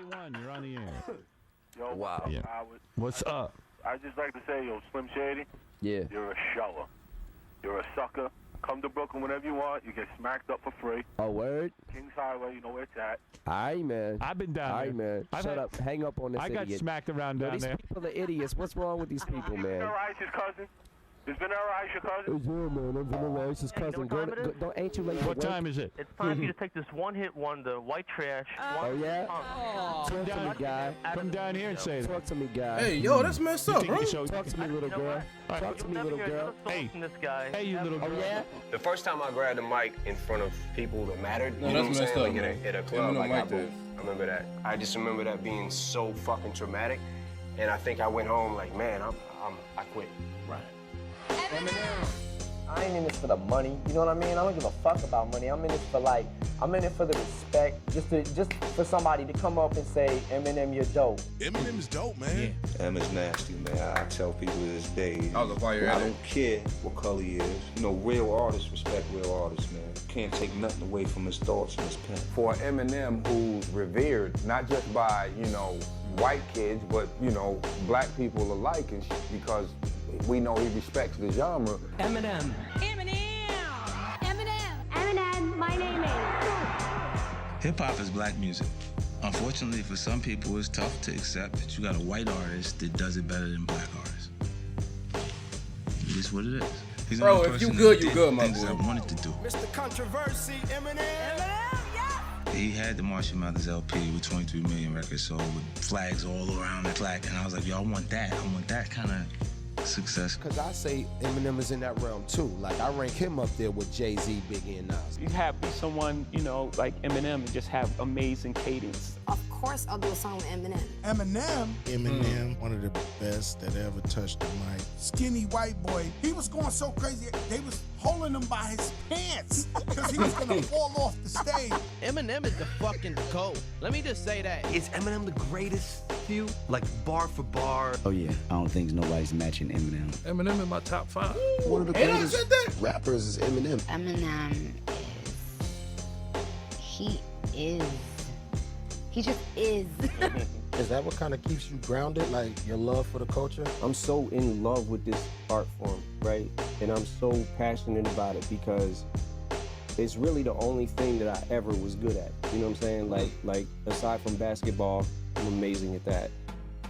one. You're on the air. Yo, wow. Yeah. What's up? I just like to say, yo, Slim Shady, Yeah. you're a shower. You're a sucker. Come to Brooklyn whenever you want. You get smacked up for free. A word? Kings Highway, you know where it's at. All right, man. I've been down All there. right, man. Shut up. Hang up on this I got idiot. smacked around Yo, down these there. people are idiots. What's wrong with these people, man? Vanilla Ice's cousin. Is Vanilla Ice your cousin? Yeah, man. I'm Vanilla Ice's cousin. Ain't you late for What work? time is it? It's time for you to take this one-hit wonder, white trash. Oh, yeah? Talk to me, guy. Come down here and say that. Talk to me, guy. Hey, yo, that's messed up, bro. Talk to me, little girl. Talk to me, little girl. Hey, you little girl. Oh, yeah? The first time I grabbed the mic in front of people that mattered, No, you know that's what I'm messed saying? up, Like man. at a club, Eminem like like that. I remember that. I just remember that being so fucking traumatic, and I think I went home like, man, I quit. Right. I ain't in this for the money, you know what I mean? I don't give a fuck about money. I'm in this for I'm in it for the respect, just for somebody to come up and say, Eminem, you're dope. Eminem is dope, man. Yeah. Eminem's nasty, man. I tell people to this day. I was a fire I don't care what color he is. You know, real artists respect real artists, man. Can't take nothing away from his thoughts and his pen. For Eminem, who's revered not just by, white kids, but, black people alike, and because we know he respects the genre. Eminem. Eminem, my name is. Hip-hop is black music. Unfortunately, for some people, it's tough to accept that you got a white artist that does it better than black artists. It is what it is. He's the Bro, only if you person good, that you did good, my things boy. I wanted to do. Mr. Controversy, Eminem. He had the Marshall Mathers LP with 23 million records sold with flags all around the plaque, and I was like, yo, I want that. I want that kind of success. Because I say Eminem is in that realm too. Like, I rank him up there with Jay-Z, Biggie, and Nas. You have someone, like Eminem and just have amazing cadence. Of course I'll do a song with Eminem. Eminem, one of the best that ever touched the mic. Skinny white boy. He was going so crazy, they was holding him by his pants because he was going to fall off the stage. Eminem is the fucking GOAT. Let me just say that. Is Eminem the greatest to you? Like bar for bar? Oh yeah, I don't think nobody's matching Eminem. Eminem in my top 5. One of the greatest rappers is Eminem. Eminem he just is. Is that what kind of keeps you grounded, like your love for the culture? I'm so in love with this art form, right? And I'm so passionate about it because it's really the only thing that I ever was good at. You know what I'm saying? Like aside from basketball, I'm amazing at that.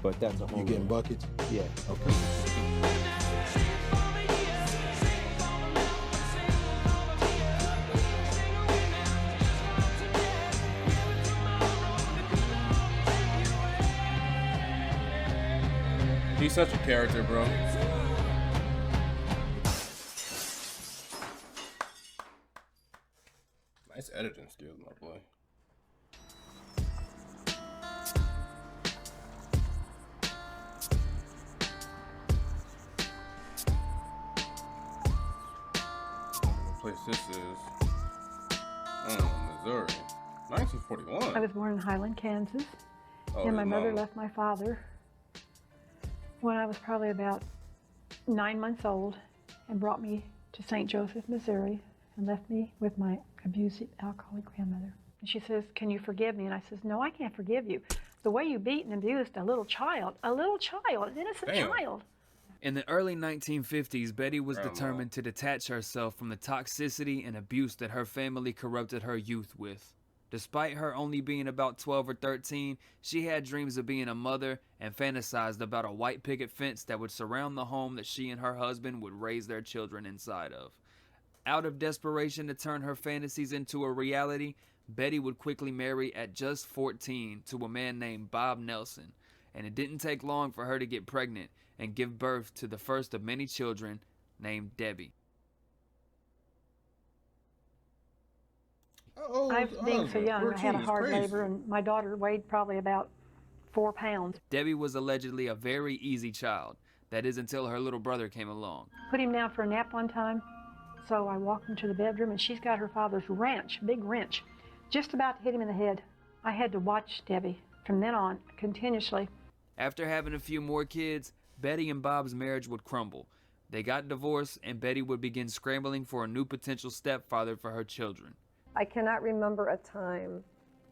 But that's a whole. You getting buckets? Yeah. Okay. He's such a character, bro. Nice editing skills, my boy. What place this is? Missouri. 1941. I was born in Highland, Kansas, Oh, and my his mother mama. left my father when I was probably about 9 months old and brought me to St. Joseph, Missouri, and left me with my abusive alcoholic grandmother. And she says, "Can you forgive me?" And I says, "No, I can't forgive you. The way you beat and abused a little child, an innocent child." In the early 1950s, Betty was determined to detach herself from the toxicity and abuse that her family corrupted her youth with. Despite her only being about 12 or 13, she had dreams of being a mother and fantasized about a white picket fence that would surround the home that she and her husband would raise their children inside of. Out of desperation to turn her fantasies into a reality, Betty would quickly marry at just 14 to a man named Bob Nelson, and it didn't take long for her to get pregnant and give birth to the first of many children named Debbie. Being so young, I had a hard labor, and my daughter weighed probably about 4 pounds. Debbie was allegedly a very easy child. That is until her little brother came along. Put him down for a nap one time, so I walked into the bedroom, and she's got her father's wrench, big wrench, just about to hit him in the head. I had to watch Debbie from then on, continuously. After having a few more kids, Betty and Bob's marriage would crumble. They got divorced, and Betty would begin scrambling for a new potential stepfather for her children. I cannot remember a time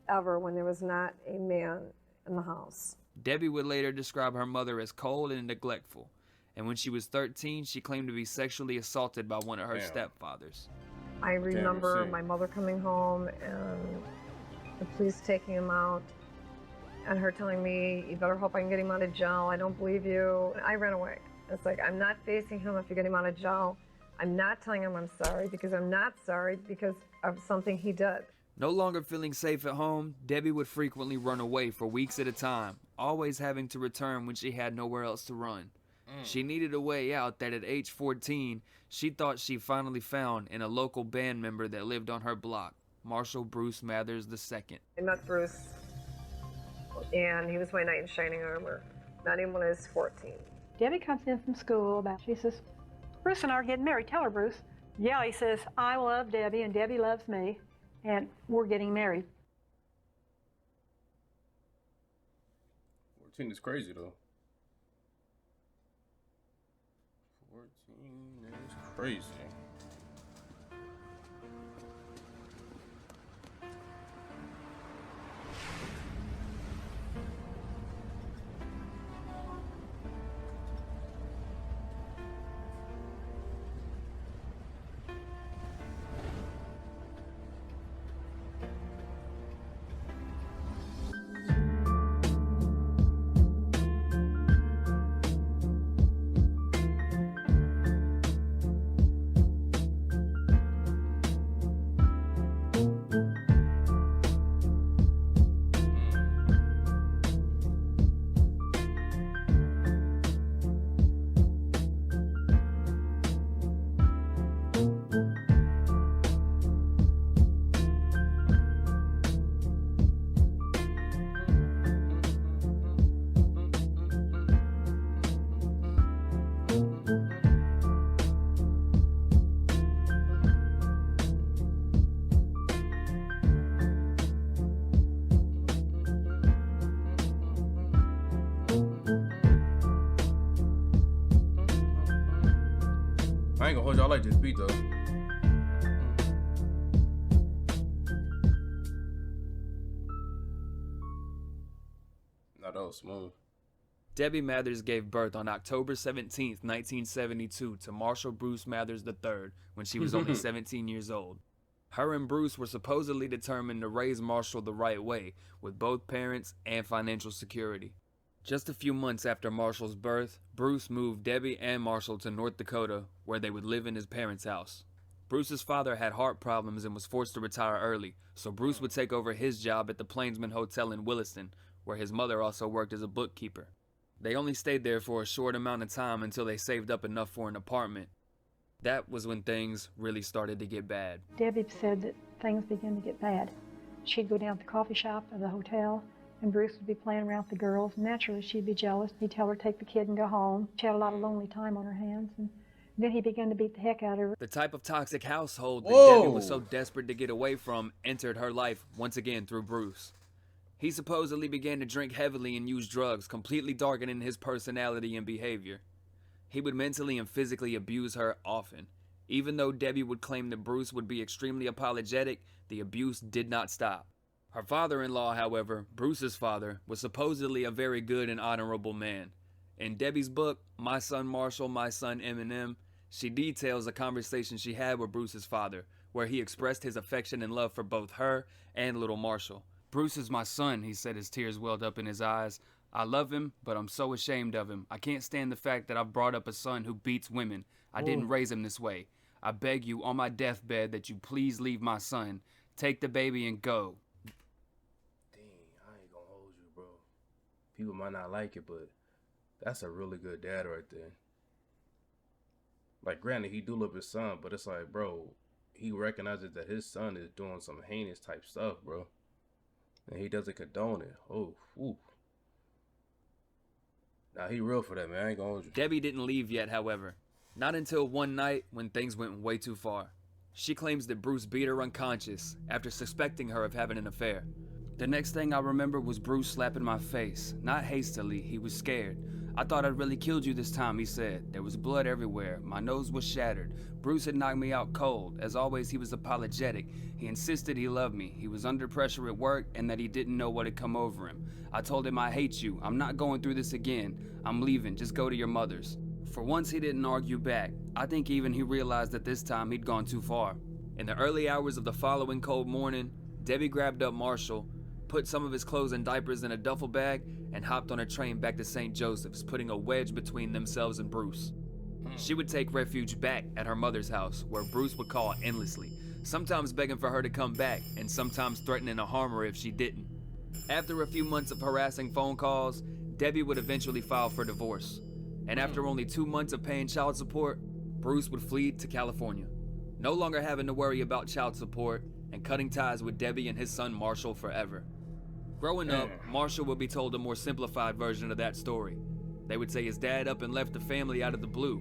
ever when there was not a man in the house. Debbie would later describe her mother as cold and neglectful, and when she was 13, she claimed to be sexually assaulted by one of her stepfathers. I remember my mother coming home and the police taking him out and her telling me, you better hope I can get him out of jail. I don't believe you. I ran away. It's like, I'm not facing him if you get him out of jail. I'm not telling him I'm sorry because I'm not sorry because of something he did. No longer feeling safe at home, Debbie would frequently run away for weeks at a time, always having to return when she had nowhere else to run. She needed a way out that at age 14, she thought she finally found in a local band member that lived on her block, Marshall Bruce Mathers II. I met Bruce, and he was my knight in shining armor. Met him when I was 14. Debbie comes in from school. She says, Bruce and I are getting married. Tell her, Bruce. Yeah, he says, I love Debbie, and Debbie loves me, and we're getting married. 14 is crazy, though. 14 is crazy. I ain't gonna hold you. I like this beat though. Nah, that was smooth. Debbie Mathers gave birth on October 17th, 1972 to Marshall Bruce Mathers III when she was only 17 years old. Her and Bruce were supposedly determined to raise Marshall the right way, with both parents and financial security. Just a few months after Marshall's birth, Bruce moved Debbie and Marshall to North Dakota, where they would live in his parents' house. Bruce's father had heart problems and was forced to retire early, so Bruce would take over his job at the Plainsman Hotel in Williston, where his mother also worked as a bookkeeper. They only stayed there for a short amount of time until they saved up enough for an apartment. That was when things really started to get bad. Debbie said that things began to get bad. She'd go down to the coffee shop of the hotel, and Bruce would be playing around with the girls. Naturally, she'd be jealous. He'd tell her to take the kid and go home. She had a lot of lonely time on her hands, and then he began to beat the heck out of her. The type of toxic household that Whoa. Debbie was so desperate to get away from entered her life once again through Bruce. He supposedly began to drink heavily and use drugs, completely darkening his personality and behavior. He would mentally and physically abuse her often. Even though Debbie would claim that Bruce would be extremely apologetic, the abuse did not stop. Her father-in-law, however, Bruce's father, was supposedly a very good and honorable man. In Debbie's book, My Son Marshall, My Son Eminem, she details a conversation she had with Bruce's father, where he expressed his affection and love for both her and little Marshall. Bruce is my son, he said as tears welled up in his eyes. I love him, but I'm so ashamed of him. I can't stand the fact that I've brought up a son who beats women. I didn't raise him this way. I beg you on my deathbed that you please leave my son. Take the baby and go. Dang, I ain't gonna hold you, bro. People might not like it, but that's a really good dad right there. Like, granted, he do love his son, but it's like, bro, he recognizes that his son is doing some heinous type stuff, bro. And he doesn't condone it. Oh, ooh. Nah, he real for that, man. I ain't gonna hold you. Debbie didn't leave yet, however. Not until one night when things went way too far. She claims that Bruce beat her unconscious after suspecting her of having an affair. The next thing I remember was Bruce slapping my face. Not hastily, he was scared. "I thought I'd really killed you this time," he said. There was blood everywhere. My nose was shattered. Bruce had knocked me out cold. As always, he was apologetic. He insisted he loved me. He was under pressure at work and that he didn't know what had come over him. I told him, "I hate you. I'm not going through this again. I'm leaving. Just go to your mother's." For once, he didn't argue back. I think even he realized that this time he'd gone too far. In the early hours of the following cold morning, Debbie grabbed up Marshall, put some of his clothes and diapers in a duffel bag, and hopped on a train back to St. Joseph's, putting a wedge between themselves and Bruce. She would take refuge back at her mother's house, where Bruce would call endlessly, sometimes begging for her to come back, and sometimes threatening to harm her if she didn't. After a few months of harassing phone calls, Debbie would eventually file for divorce. And after only 2 months of paying child support, Bruce would flee to California, no longer having to worry about child support and cutting ties with Debbie and his son Marshall forever. Growing up, Marshall would be told a more simplified version of that story. They would say his dad up and left the family out of the blue.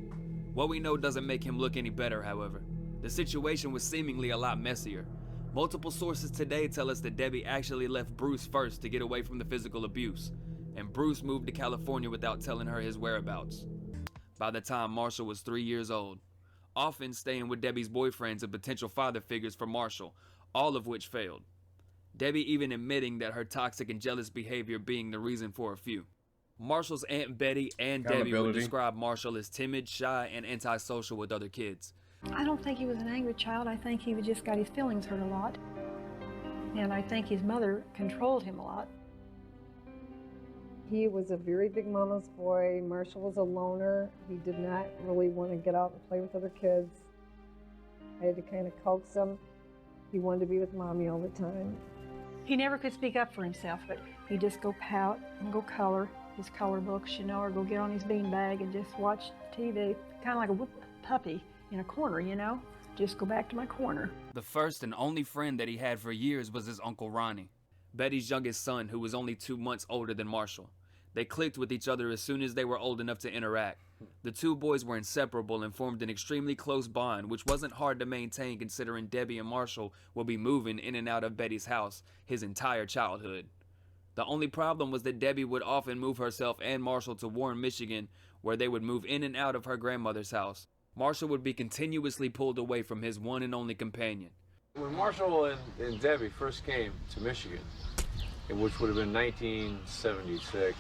What we know doesn't make him look any better, however. The situation was seemingly a lot messier. Multiple sources today tell us that Debbie actually left Bruce first to get away from the physical abuse, and Bruce moved to California without telling her his whereabouts. By the time Marshall was 3 years old, often staying with Debbie's boyfriends and potential father figures for Marshall, all of which failed. Debbie even admitting that her toxic and jealous behavior being the reason for a few. Marshall's Aunt Betty and Debbie would describe Marshall as timid, shy, and antisocial with other kids. I don't think he was an angry child. I think he just got his feelings hurt a lot. And I think his mother controlled him a lot. He was a very big mama's boy. Marshall was a loner. He did not really want to get out and play with other kids. I had to kind of coax him. He wanted to be with mommy all the time. He never could speak up for himself, but he'd just go pout and go color his color books, you know, or go get on his beanbag and just watch TV, kind of like a puppy in a corner, you know? Just go back to my corner. The first and only friend that he had for years was his Uncle Ronnie, Betty's youngest son, who was only 2 months older than Marshall. They clicked with each other as soon as they were old enough to interact. The two boys were inseparable and formed an extremely close bond, which wasn't hard to maintain considering Debbie and Marshall would be moving in and out of Betty's house his entire childhood. The only problem was that Debbie would often move herself and Marshall to Warren, Michigan, where they would move in and out of her grandmother's house. Marshall would be continuously pulled away from his one and only companion. When Marshall and Debbie first came to Michigan, which would have been 1976,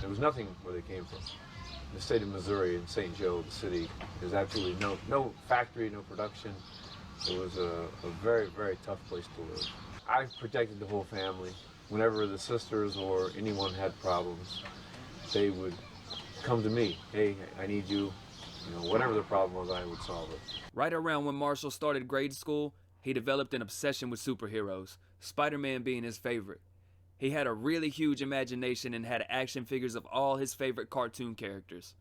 there was nothing where they came from. The state of Missouri in St. Joe, the city, there's absolutely no factory, no production. It was a very, very tough place to live. I protected the whole family. Whenever the sisters or anyone had problems, they would come to me. Hey, I need you. You know, whatever the problem was, I would solve it. Right around when Marshall started grade school, he developed an obsession with superheroes, Spider-Man being his favorite. He had a really huge imagination and had action figures of all his favorite cartoon characters.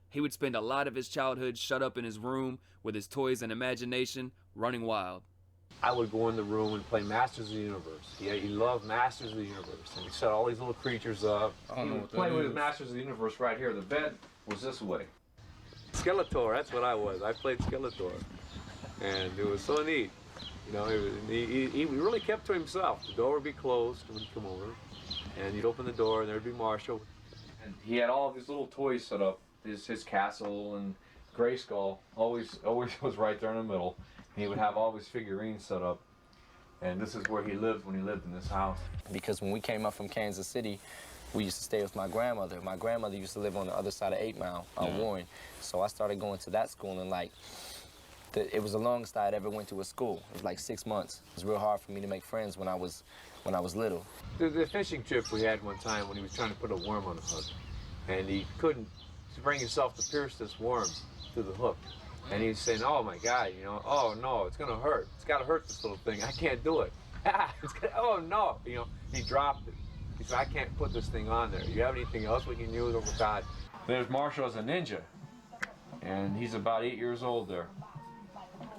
He would spend a lot of his childhood shut up in his room with his toys and imagination, running wild. I would go in the room and play Masters of the Universe. He loved Masters of the Universe. And he set all these little creatures up. He would play with Masters of the Universe right here. The bed was this way. Skeletor, that's what I was. I played Skeletor. And it was so neat. You know, he really kept to himself. The door would be closed when he'd come over. And you'd open the door and there'd be Marshall. And he had all of these little toys set up. His castle and Grayskull always was right there in the middle. And he would have all his figurines set up. And this is where he lived when he lived in this house. Because when we came up from Kansas City, we used to stay with my grandmother. My grandmother used to live on the other side of 8 Mile, Warren. So I started going to that school, and it was the longest I had ever went to a school. It was like 6 months. It was real hard for me to make friends when I was little. The fishing trip we had one time when he was trying to put a worm on a hook, and he couldn't bring himself to pierce this worm through the hook. And he was saying, "Oh my God, you know, oh no, it's gonna hurt. It's gotta hurt this little thing. I can't do it. Oh no, you know." He dropped it. He said, "I can't put this thing on there. You have anything else we can use?" Oh God. There's Marshall as a ninja, and he's about 8 years old there.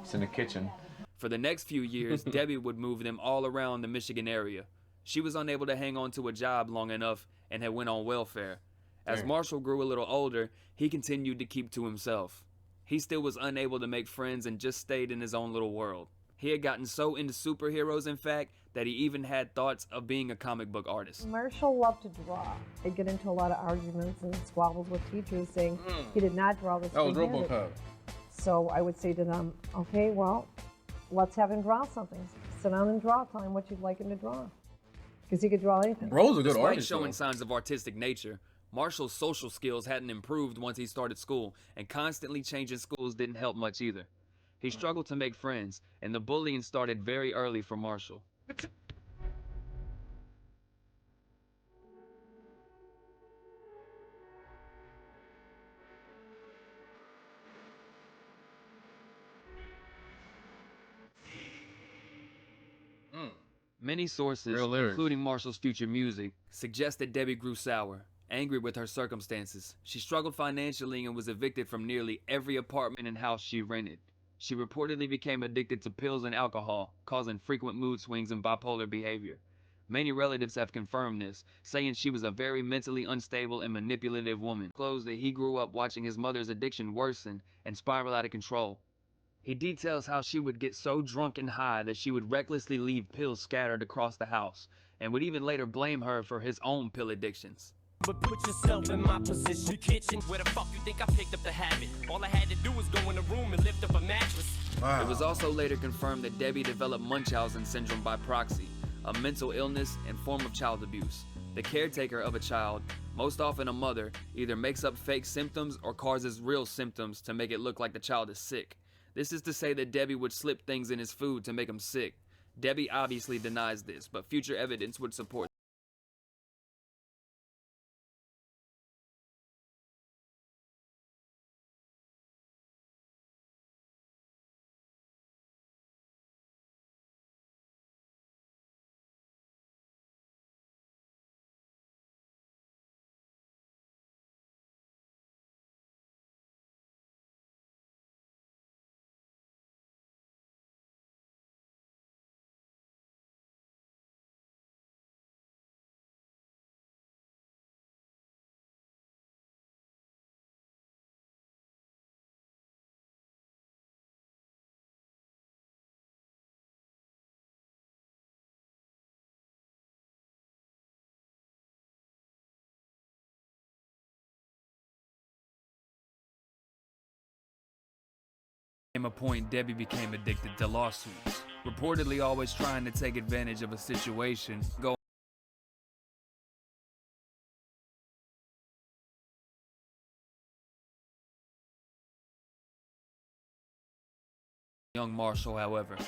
He's in the kitchen. For the next few years, Debbie would move them all around the Michigan area. She was unable to hang on to a job long enough and had went on welfare. As Marshall grew a little older, he continued to keep to himself. He still was unable to make friends and just stayed in his own little world. He had gotten so into superheroes, in fact, that he even had thoughts of being a comic book artist. Marshall loved to draw. He'd get into a lot of arguments and squabbles with teachers saying he did not draw this. That was free-handed. RoboCop. So I would say to them, okay, well, let's have him draw something. Sit down and draw. Tell him what you'd like him to draw. Because he could draw anything. Bro's a good Despite artist, showing though. signs of artistic nature, Marshall's social skills hadn't improved once he started school, and constantly changing schools didn't help much either. He struggled to make friends, and the bullying started very early for Marshall. Many sources, including Marshall's future music, suggest that Debbie grew sour, angry with her circumstances. She struggled financially and was evicted from nearly every apartment and house she rented. She reportedly became addicted to pills and alcohol, causing frequent mood swings and bipolar behavior. Many relatives have confirmed this, saying she was a very mentally unstable and manipulative woman. Disclosed that he grew up watching his mother's addiction worsen and spiral out of control. He details how she would get so drunk and high that she would recklessly leave pills scattered across the house, and would even later blame her for his own pill addictions. But put yourself in my position. The kitchen, where the fuck you think I picked up the habit? All I had to do was go in the room and lift up a mattress. Wow. It was also later confirmed that Debbie developed Munchausen syndrome by proxy, a mental illness and form of child abuse. The caretaker of a child, most often a mother, either makes up fake symptoms or causes real symptoms to make it look like the child is sick. This is to say that Debbie would slip things in his food to make him sick. Debbie obviously denies this, but future evidence would support a point Debbie became addicted to lawsuits, reportedly always trying to take advantage of a situation. Young Marshall, however.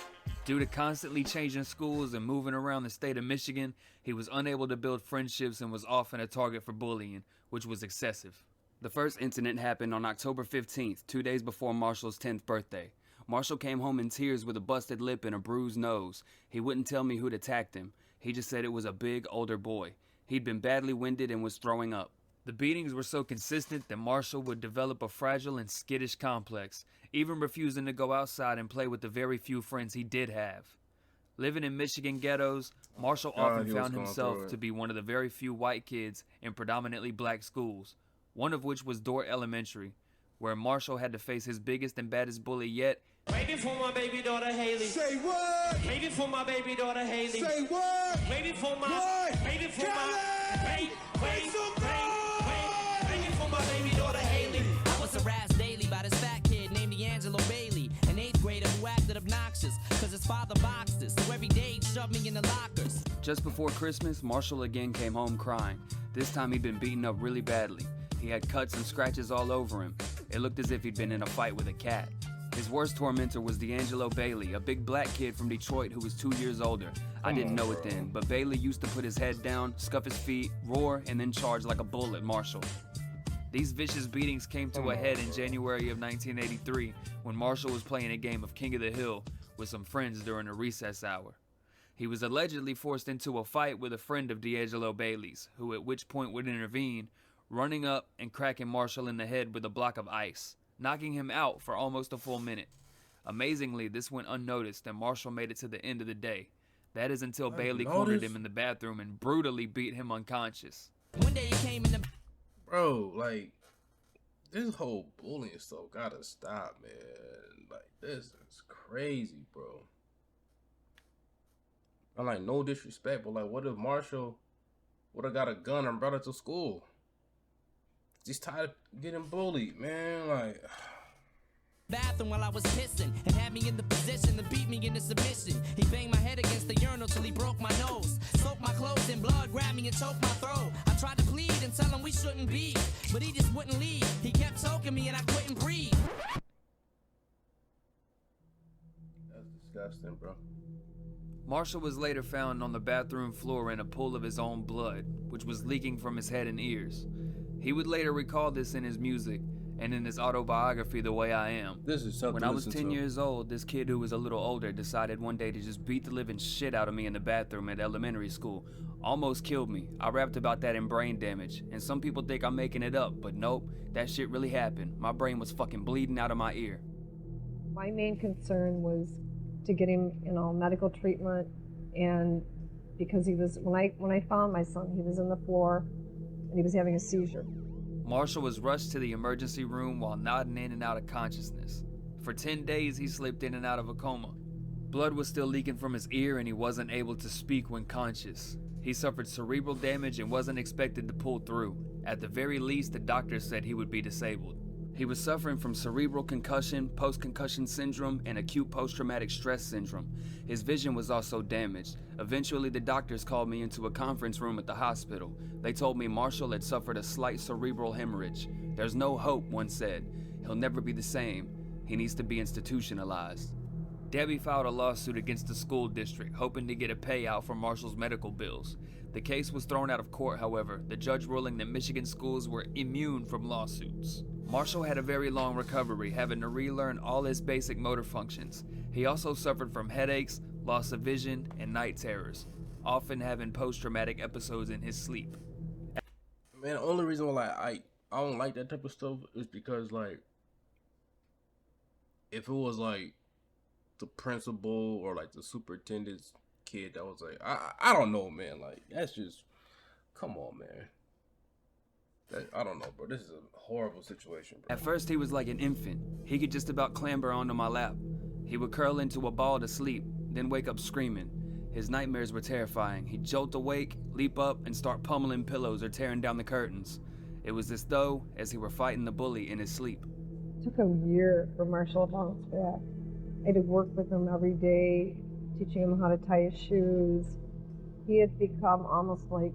Due to constantly changing schools and moving around the state of Michigan, he was unable to build friendships and was often a target for bullying, which was excessive. The first incident happened on October 15th, 2 days before Marshall's 10th birthday. Marshall came home in tears with a busted lip and a bruised nose. He wouldn't tell me who'd attacked him. He just said it was a big, older boy. He'd been badly winded and was throwing up. The beatings were so consistent that Marshall would develop a fragile and skittish complex, even refusing to go outside and play with the very few friends he did have. Living in Michigan ghettos, Marshall often found himself to be one of the very few white kids in predominantly black schools, one of which was Dort Elementary, where Marshall had to face his biggest and baddest bully yet. Waiting for my baby daughter Haley. Say what? Waiting for my baby daughter Haley. Say what? Waiting for my. What? Waiting for Kelly! my. Waiting for my baby daughter Haley. I was harassed daily by this fat kid named D'Angelo Bailey, an 8th grader who acted obnoxious, cause his father boxed us, so every day he'd shove me in the lockers. Just before Christmas, Marshall again came home crying. This time he'd been beaten up really badly. He had cuts and scratches all over him. It looked as if he'd been in a fight with a cat. His worst tormentor was D'Angelo Bailey, a big black kid from Detroit who was 2 years older. I didn't know it then, but Bailey used to put his head down, scuff his feet, roar, and then charge like a bull at Marshall. These vicious beatings came to a head in January of 1983 when Marshall was playing a game of King of the Hill with some friends during a recess hour. He was allegedly forced into a fight with a friend of D'Angelo Bailey's, who at which point would intervene, running up and cracking Marshall in the head with a block of ice, knocking him out for almost a full minute. Amazingly, this went unnoticed and Marshall made it to the end of the day. That is until Bailey cornered him in the bathroom and brutally beat him unconscious. One day he came in the... Bro, like, this whole bullying stuff gotta stop, man. Like, this is crazy, bro. I'm like, no disrespect, but like, what if Marshall would have got a gun and brought it to school? He's tired of getting bullied, man. Like, bathroom while I was pissing and had me in the position to beat me into submission. He banged my head against the urinal till he broke my nose. Soaked my clothes in blood, grabbed me and choked my throat. I tried to plead and tell him we shouldn't be, but he just wouldn't leave. He kept choking me and I couldn't breathe. that's disgusting, bro. Marshall was later found on the bathroom floor in a pool of his own blood, which was leaking from his head and ears. He would later recall this in his music and in his autobiography, The Way I Am. This is something When I was 10 years old, this kid who was a little older decided one day to just beat the living shit out of me in the bathroom at elementary school. Almost killed me. I rapped about that in Brain Damage, and some people think I'm making it up, but nope, that shit really happened. My brain was fucking bleeding out of my ear. My main concern was to get him, medical treatment, and because he was, when I found my son, he was on the floor and he was having a seizure. Marshall was rushed to the emergency room while nodding in and out of consciousness. For 10 days, he slipped in and out of a coma. Blood was still leaking from his ear and he wasn't able to speak when conscious. He suffered cerebral damage and wasn't expected to pull through. At the very least, the doctors said he would be disabled. He was suffering from cerebral concussion, post-concussion syndrome, and acute post-traumatic stress syndrome. His vision was also damaged. Eventually, the doctors called me into a conference room at the hospital. They told me Marshall had suffered a slight cerebral hemorrhage. There's no hope, one said. He'll never be the same. He needs to be institutionalized. Debbie filed a lawsuit against the school district, hoping to get a payout for Marshall's medical bills. The case was thrown out of court, however, the judge ruling that Michigan schools were immune from lawsuits. Marshall had a very long recovery, having to relearn all his basic motor functions. He also suffered from headaches, loss of vision, and night terrors, often having post-traumatic episodes in his sleep. Man, the only reason why I don't like that type of stuff is because, like, if it was like the principal or like the superintendent's kid that was like, I don't know, man. Like, that's just, come on, man. I don't know, bro. This is a horrible situation, bro. At first, he was like an infant. He could just about clamber onto my lap. He would curl into a ball to sleep, then wake up screaming. His nightmares were terrifying. He'd jolt awake, leap up, and start pummeling pillows or tearing down the curtains. It was as though as he were fighting the bully in his sleep. It took a year for Marshall to bounce back. I had to work with him every day, teaching him how to tie his shoes. He had become almost like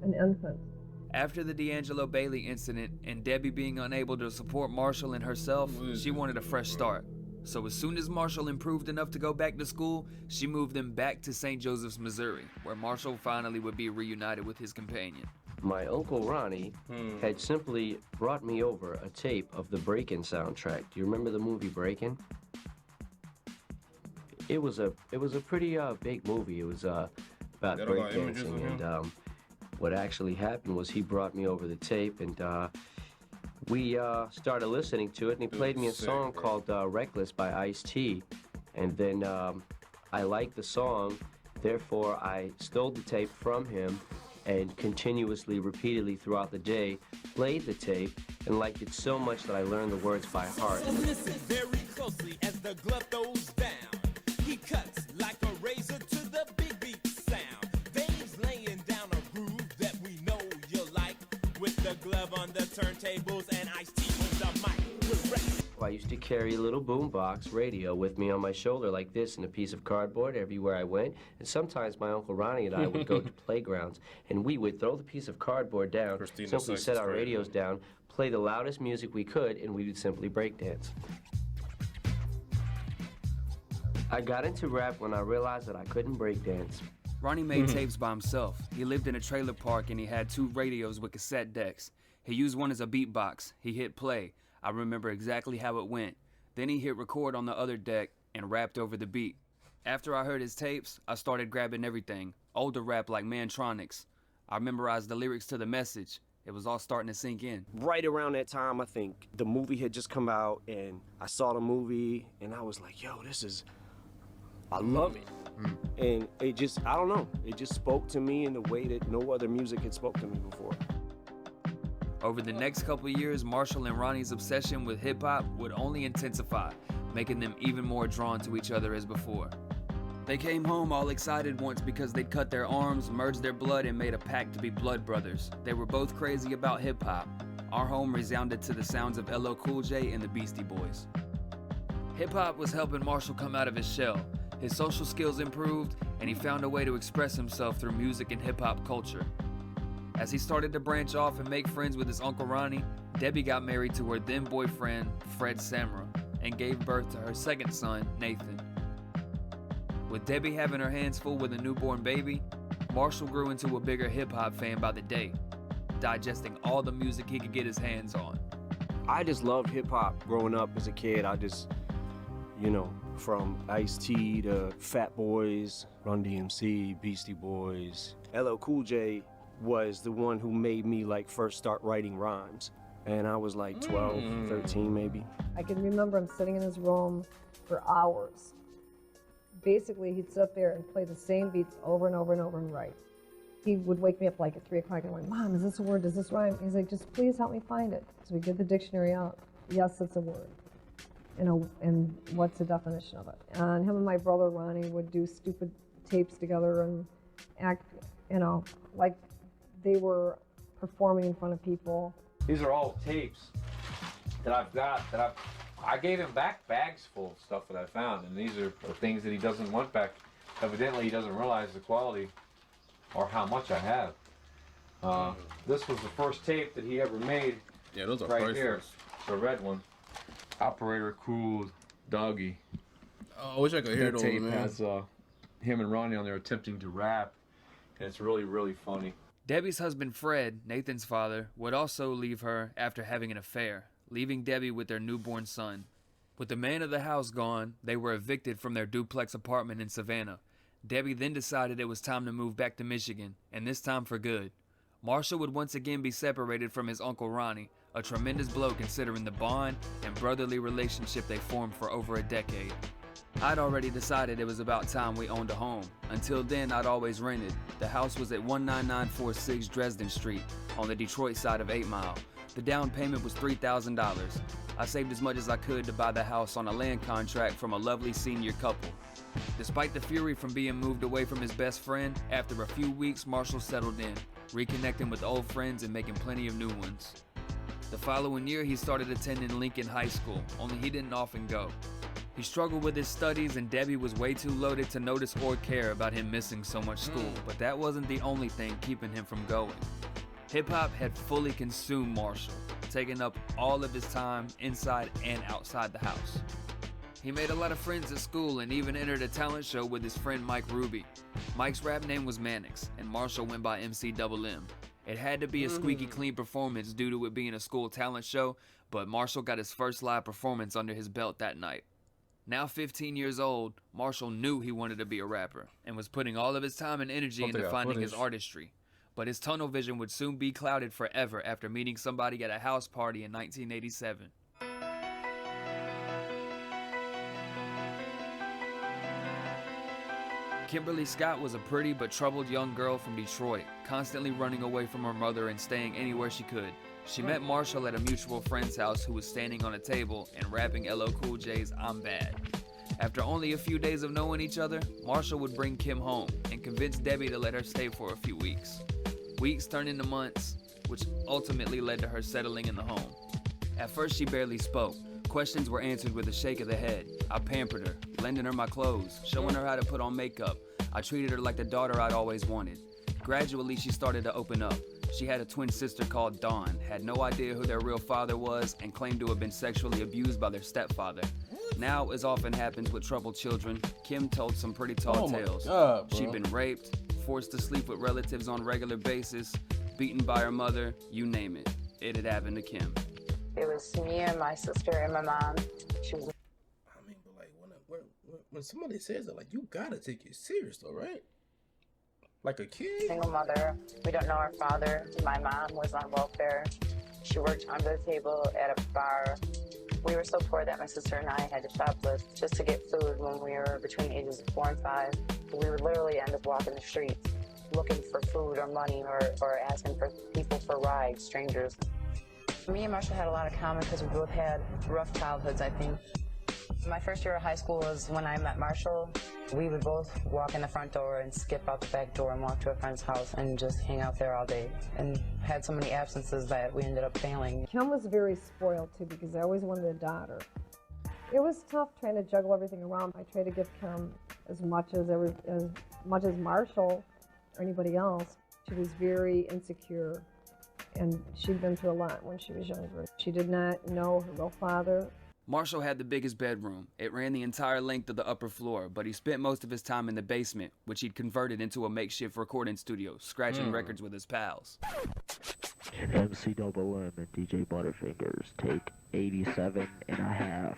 an infant. After the D'Angelo Bailey incident and Debbie being unable to support Marshall and herself, she wanted a fresh start. So as soon as Marshall improved enough to go back to school, she moved them back to St. Joseph's, Missouri, where Marshall finally would be reunited with his companion. My Uncle Ronnie had simply brought me over a tape of the Breakin' soundtrack. Do you remember the movie Breakin'? It was a pretty big movie. It was about breakdancing, and what actually happened was he brought me over the tape, and we started listening to it, and he played me a song called Reckless by Ice-T, and then I liked the song, therefore I stole the tape from him and continuously, repeatedly throughout the day, played the tape and liked it so much that I learned the words by heart. So listen very closely as the glove throws down. He cuts like a razor to the big beat sound. Dave's laying down a groove that we know you like, with the glove on the turntables and Ice-T on the mic. Correct. I used to carry a little boombox radio with me on my shoulder like this and a piece of cardboard everywhere I went. And sometimes my Uncle Ronnie and I would go to playgrounds and we would throw the piece of cardboard down, simply set our radios down, play the loudest music we could, and we would simply break dance. I got into rap when I realized that I couldn't break dance. Ronnie made tapes by himself. He lived in a trailer park and he had 2 radios with cassette decks. He used one as a beatbox. He hit play. I remember exactly how it went. Then he hit record on the other deck and rapped over the beat. After I heard his tapes, I started grabbing everything. Older rap like Mantronics. I memorized the lyrics to The Message. It was all starting to sink in. Right around that time, I think, the movie had just come out, and I saw the movie, and I was like, yo, I love it. And it just, I don't know, it just spoke to me in a way that no other music had spoke to me before. Over the next couple of years, Marshall and Ronnie's obsession with hip-hop would only intensify, making them even more drawn to each other as before. They came home all excited once because they'd cut their arms, merged their blood, and made a pact to be blood brothers. They were both crazy about hip-hop. Our home resounded to the sounds of LL Cool J and the Beastie Boys. Hip-hop was helping Marshall come out of his shell. His social skills improved, and he found a way to express himself through music and hip-hop culture. As he started to branch off and make friends with his Uncle Ronnie, Debbie got married to her then boyfriend, Fred Samra, and gave birth to her second son, Nathan. With Debbie having her hands full with a newborn baby, Marshall grew into a bigger hip-hop fan by the day, digesting all the music he could get his hands on. I just loved hip-hop growing up as a kid. I just, you know, from Ice-T to Fat Boys, Run DMC, Beastie Boys. LL Cool J was the one who made me like first start writing rhymes. And I was like 12, 13 maybe. I can remember him sitting in his room for hours. Basically, he'd sit there and play the same beats over and over and over and write. He would wake me up like at 3 o'clock and I'm like, Mom, is this a word? Does this rhyme? He's like, just please help me find it. So we get the dictionary out. Yes, it's a word. You know, and what's the definition of it? And him and my brother Ronnie would do stupid tapes together and act, you know, like they were performing in front of people. These are all tapes that I've got that I gave him back bags full of stuff that I found, and these are things that he doesn't want back. Evidently, he doesn't realize the quality or how much I have. This was the first tape that he ever made. Yeah, those are right priceless. here. The red one. Operator Cool Doggy. Oh, I wish I could hear that those, tape man. has him and Ronnie on there attempting to rap, and it's really, really funny. Debbie's husband Fred, Nathan's father, would also leave her after having an affair, leaving Debbie with their newborn son. With the man of the house gone, they were evicted from their duplex apartment in Savannah. Debbie then decided it was time to move back to Michigan, and this time for good. Marshall would once again be separated from his Uncle Ronnie, a tremendous blow considering the bond and brotherly relationship they formed for over a decade. I'd already decided it was about time we owned a home. Until then, I'd always rented. The house was at 19946 Dresden Street, on the Detroit side of 8 Mile. The down payment was $3,000. I saved as much as I could to buy the house on a land contract from a lovely senior couple. Despite the fury from being moved away from his best friend, after a few weeks, Marshall settled in, reconnecting with old friends and making plenty of new ones. The following year, he started attending Lincoln High School, only he didn't often go. He struggled with his studies, and Debbie was way too loaded to notice or care about him missing so much school, but that wasn't the only thing keeping him from going. Hip-hop had fully consumed Marshall, taking up all of his time inside and outside the house. He made a lot of friends at school and even entered a talent show with his friend Mike Ruby. Mike's rap name was Mannix, and Marshall went by MC-Double-M. It had to be a squeaky clean performance due to it being a school talent show, but Marshall got his first live performance under his belt that night. Now 15 years old, Marshall knew he wanted to be a rapper and was putting all of his time and energy into finding his artistry. But his tunnel vision would soon be clouded forever after meeting somebody at a house party in 1987. Kimberly Scott was a pretty but troubled young girl from Detroit, constantly running away from her mother and staying anywhere she could. She met Marshall at a mutual friend's house who was standing on a table and rapping LL Cool J's I'm Bad. After only a few days of knowing each other, Marshall would bring Kim home and convince Debbie to let her stay for a few weeks. Weeks turned into months, which ultimately led to her settling in the home. At first she barely spoke. Questions were answered with a shake of the head. I pampered her, lending her my clothes, showing her how to put on makeup. I treated her like the daughter I'd always wanted. Gradually she started to open up. She had a twin sister called Dawn, had no idea who their real father was, and claimed to have been sexually abused by their stepfather. Now, as often happens with troubled children, Kim told some pretty tall tales. She'd been raped, forced to sleep with relatives on a regular basis, beaten by her mother, you name it. It had happened to Kim. It was me and my sister and my mom. She was. I mean, but like when somebody says that, like, you gotta take it serious though, right? Like a kid? Single mother. We don't know our father. My mom was on welfare. She worked under the table at a bar. We were so poor that my sister and I had to shoplift just to get food when we were between the ages of 4 and 5. We would literally end up walking the streets looking for food or money or asking for people for rides, strangers. Me and Marshall had a lot of common because we both had rough childhoods, I think. My first year of high school was when I met Marshall. We would both walk in the front door and skip out the back door and walk to a friend's house and just hang out there all day, and had so many absences that we ended up failing. Kim was very spoiled too because I always wanted a daughter. It was tough trying to juggle everything around. I tried to give Kim as much as Marshall or anybody else. She was very insecure, and she'd been through a lot when she was younger. She did not know her real father. Marshall had the biggest bedroom. It ran the entire length of the upper floor, but he spent most of his time in the basement, which he'd converted into a makeshift recording studio, scratching records with his pals. MC Double M and DJ Butterfingers take 87.5.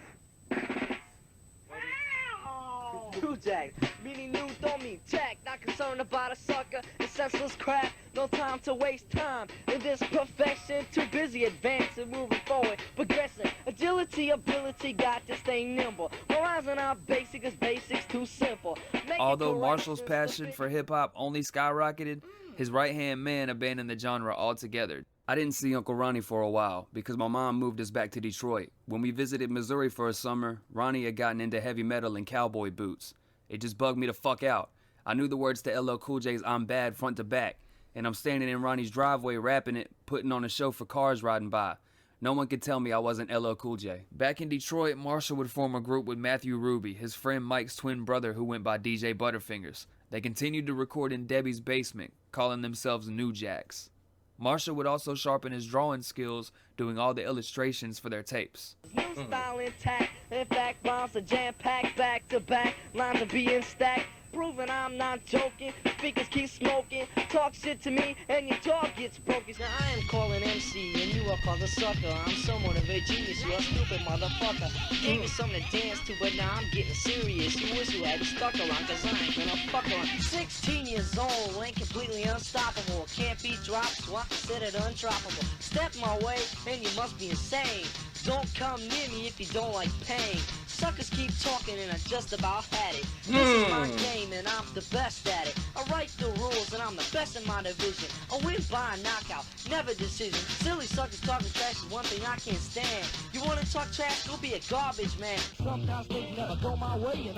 New Jack, meaning new don't mean jack. Not concerned about a sucker and senseless crap. No time to waste time in this profession. Too busy advancing, moving forward, progressing. Agility, ability, got to stay nimble. Horizon out basic is basics too simple. Although Marshall's passion for hip-hop only skyrocketed, his right-hand man abandoned the genre altogether. I didn't see Uncle Ronnie for a while because my mom moved us back to Detroit. When we visited Missouri for a summer, Ronnie had gotten into heavy metal and cowboy boots. It just bugged me the fuck out. I knew the words to LL Cool J's I'm Bad front to back, and I'm standing in Ronnie's driveway rapping it, putting on a show for cars riding by. No one could tell me I wasn't LL Cool J. Back in Detroit, Marshall would form a group with Matthew Ruby, his friend Mike's twin brother who went by DJ Butterfingers. They continued to record in Debbie's basement, calling themselves New Jacks. Marshall would also sharpen his drawing skills, doing all the illustrations for their tapes. New style intact, in fact, rhymes are jam-packed, back-to-back, lines are being stacked. Proving I'm not joking, speakers keep smoking, talk shit to me and your jaw gets broken. Now I am calling MC and you are called a sucker. I'm somewhat of a genius, you're a stupid motherfucker. Gave me something to dance to, but now I'm getting serious. You wish you had stuck around, cause I ain't gonna fuck around. 16 years old, ain't completely unstoppable. Can't be dropped, so I consider it undroppable. Step my way and you must be insane. Don't come near me if you don't like pain. Suckers keep talking and I just about had it. This is my game and I'm the best at it. I write the rules and I'm the best in my division. I win by a knockout, never decision. Silly suckers talking trash is one thing I can't stand. You wanna talk trash? Go be a garbage man. Sometimes things never go my way.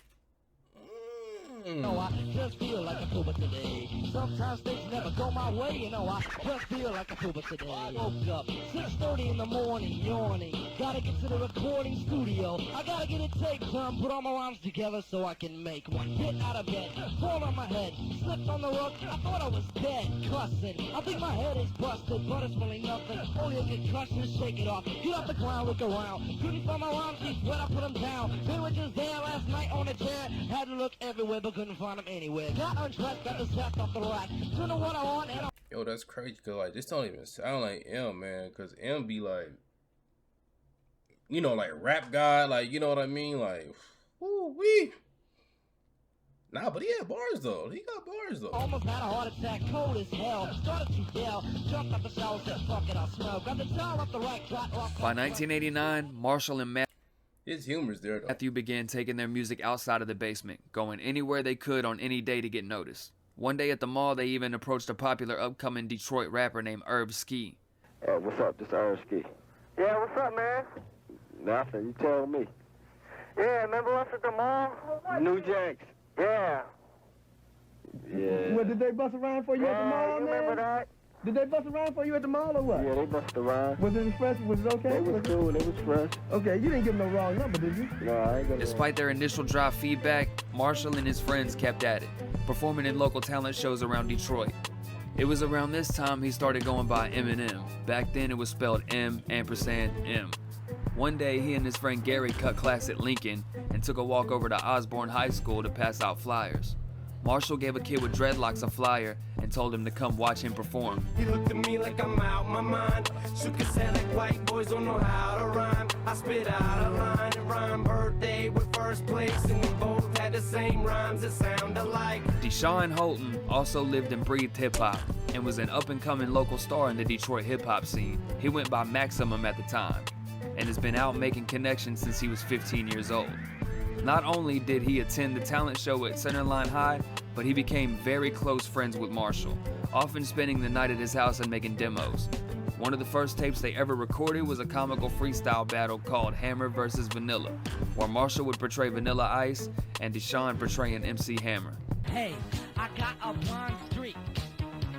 No, I just feel like a tuba today. Sometimes things never go my way, you know, I just feel like a tuba today. I woke up 6:30 in the morning, yawning. Gotta get to the recording studio. I gotta get it taped, son, put all my rhymes together so I can make one. Get out of bed, fall on my head, slipped on the rug, I thought I was dead, cussing. I think my head is busted, but it's really nothing. Only a concussion, shake it off. Get off the ground, look around. Couldn't find my rhyme sheets, where'd I put them down? They were just there last night on a chair. Had to look everywhere, but couldn't find them anywhere. Got undressed, got the sack off the rack. Turn the water on and Yo, that's crazy, cause like this don't even sound like M, man. Cause M be like, you know, like rap guy, like, you know what I mean? Like, woo wee. Nah, but he had bars though. He got bars though. almost had a heart attack, cold as hell. Started to yell, jumped up the shower, said, fuck it, I'll smell. Got the towel off the rack, got off. By 1989, Marshall and his humor's there though. Matthew began taking their music outside of the basement, going anywhere they could on any day to get noticed. One day at the mall, they even approached a popular upcoming Detroit rapper named Herb Ski. What's up? This Herb Ski. Yeah, what's up, man? Nothing. You tell me. Yeah, remember us at the mall? New Jacks. Yeah. Yeah. Well, did they bust around for you at the mall, you man? remember that? Did they bust around for you at the mall or what? Yeah, they busted around. Was it fresh? Was it okay? It was cool. It was fresh. Okay, you didn't give them no wrong number, did you? No, I ain't got Despite their initial dry feedback, Marshall and his friends kept at it, performing in local talent shows around Detroit. It was around this time he started going by Eminem. Back then it was spelled M&M. One day he and his friend Gary cut class at Lincoln and took a walk over to Osborne High School to pass out flyers. Marshall gave a kid with dreadlocks a flyer and told him to come watch him perform. He looked at me like I'm out my mind. Shook his head like white boys don't know how to rhyme. I spit out a line and rhyme birthday with first place, and we both had the same rhymes that sound alike. Deshaun Holton also lived and breathed hip-hop and was an up-and-coming local star in the Detroit hip-hop scene. He went by Maximum at the time and has been out making connections since he was 15 years old. Not only did he attend the talent show at Centerline High, but he became very close friends with Marshall, often spending the night at his house and making demos. One of the first tapes they ever recorded was a comical freestyle battle called Hammer vs. Vanilla, where Marshall would portray Vanilla Ice and Deshaun portraying MC Hammer. Hey, I got a blonde streak,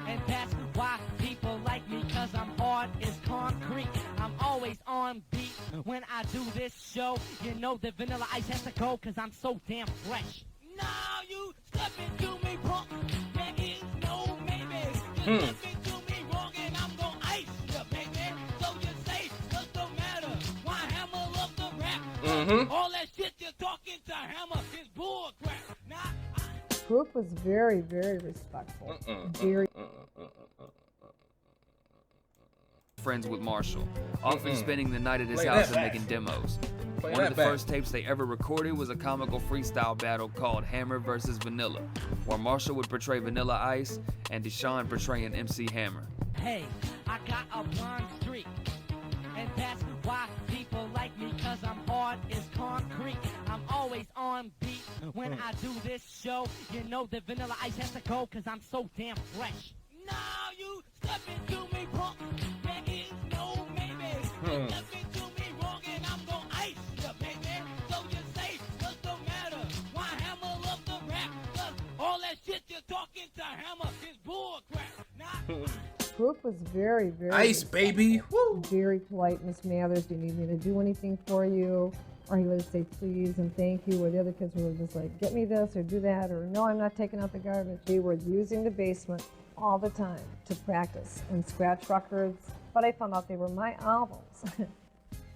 and that's why people like me, cause I'm hard as concrete. I'm always on beat when I do this show. You know that Vanilla Ice has to go, cause I'm so damn fresh. Now you step into me punk, there is no maybe. Just step into me wrong and I'm gonna ice you, baby. So you say, what's the matter? Why Hammer love the rap? All that shit you're talking to Hammer is bull crap. Proof was very, very respectful. Very. Friends with Marshall, often spending the night at his house and making demos. One of the first tapes they ever recorded was a comical freestyle battle called Hammer vs. Vanilla, where Marshall would portray Vanilla Ice and Deshaun portraying MC Hammer. Hey, I got a blonde streak, and that's why people like me, cause I'm hard as concrete. I'm always on beat when I do this show. You know that Vanilla Ice has to go, cause I'm so damn fresh. Now you step into me punk, there is no maybe. You step into me wrong and I'm gonna ice you, baby. So you say, what's the matter? Why Hammer love the rap? Cause all that shit you're talking to Hammer is bull crap. Proof was very, very Ice, baby. Woo. Very polite. Miss Mathers, do you need me to do anything for you? Or he would say please and thank you, or the other kids were just like, get me this or do that, or no, I'm not taking out the garbage. They were using the basement all the time to practice and scratch records, but I found out they were my albums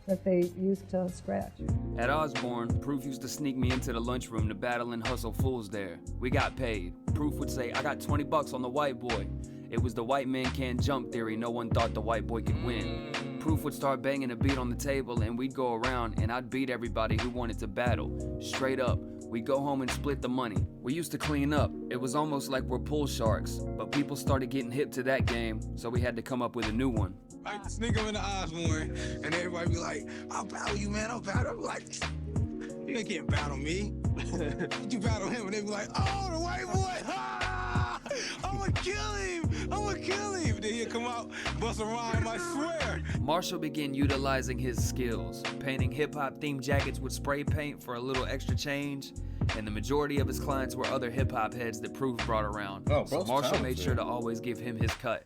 that they used to scratch. At Osborne, Proof used to sneak me into the lunchroom to battle and hustle fools there. We got paid. Proof would say, I got $20 on the white boy. It was the white man can't jump theory, no one thought the white boy could win. Proof would start banging a beat on the table and we'd go around and I'd beat everybody who wanted to battle. Straight up, we'd go home and split the money. We used to clean up. It was almost like we're pool sharks, but people started getting hip to that game, so we had to come up with a new one. I sneak him in the Osborne and everybody be like, I'll battle you, man, I'll battle. I'm like, you can't battle me. You battle him and they be like, oh, the white boy, ha! I'm gonna kill him. I'm gonna kill him. Then he'll come out, bust a rhyme, I swear. Marshall began utilizing his skills, painting hip-hop themed jackets with spray paint for a little extra change, and the majority of his clients were other hip-hop heads that Proof brought around. So Marshall made sure to always give him his cut.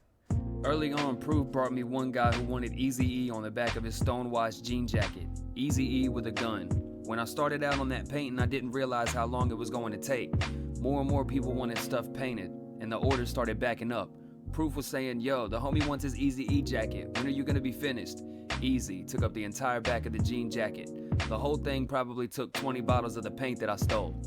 Early on, Proof brought me one guy who wanted Eazy-E on the back of his stonewashed jean jacket. Eazy-E with a gun. When I started out on that painting, I didn't realize how long it was going to take. More and more people wanted stuff painted, and the orders started backing up. Proof was saying, yo, the homie wants his Eazy-E jacket. When are you gonna be finished? Easy took up the entire back of the jean jacket. The whole thing probably took 20 bottles of the paint that I stole.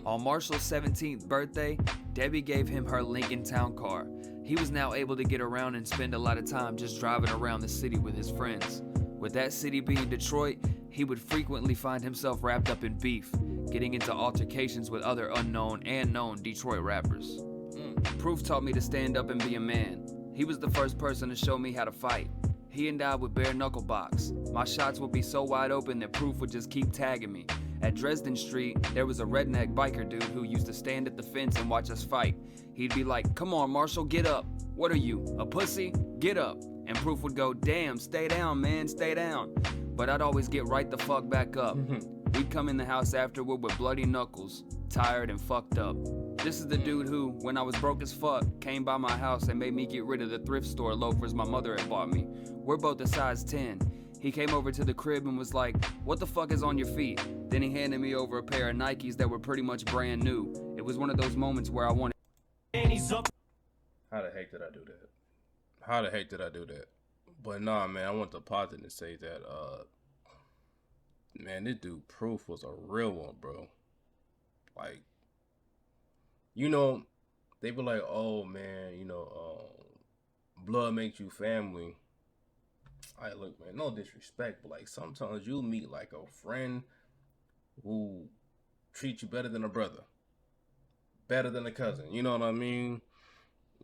On Marshall's 17th birthday, Debbie gave him her Lincoln Town Car. He was now able to get around and spend a lot of time just driving around the city with his friends. With that city being Detroit, he would frequently find himself wrapped up in beef, getting into altercations with other unknown and known Detroit rappers. Proof taught me to stand up and be a man. He was the first person to show me how to fight. He and I would bare knuckle box. My shots would be so wide open that Proof would just keep tagging me. At Dresden Street, there was a redneck biker dude who used to stand at the fence and watch us fight. He'd be like, come on, Marshall, get up. What are you, a pussy? Get up. And Proof would go, damn, stay down, man, stay down. But I'd always get right the fuck back up. We'd come in the house afterward with bloody knuckles, tired and fucked up. This is the dude who, when I was broke as fuck, came by my house and made me get rid of the thrift store loafers my mother had bought me. We're both a size 10. He came over to the crib and was like, what the fuck is on your feet? Then he handed me over a pair of Nikes that were pretty much brand new. It was one of those moments where I wanted... How the heck did I do that? How the heck did I do that? But nah, man, I want to pause it and say that, man, this dude Proof was a real one, bro. Like, you know, they were like, oh, man, you know, blood makes you family. Alright, look, man, no disrespect, but like sometimes you meet like a friend who treats you better than a brother, better than a cousin. You know what I mean?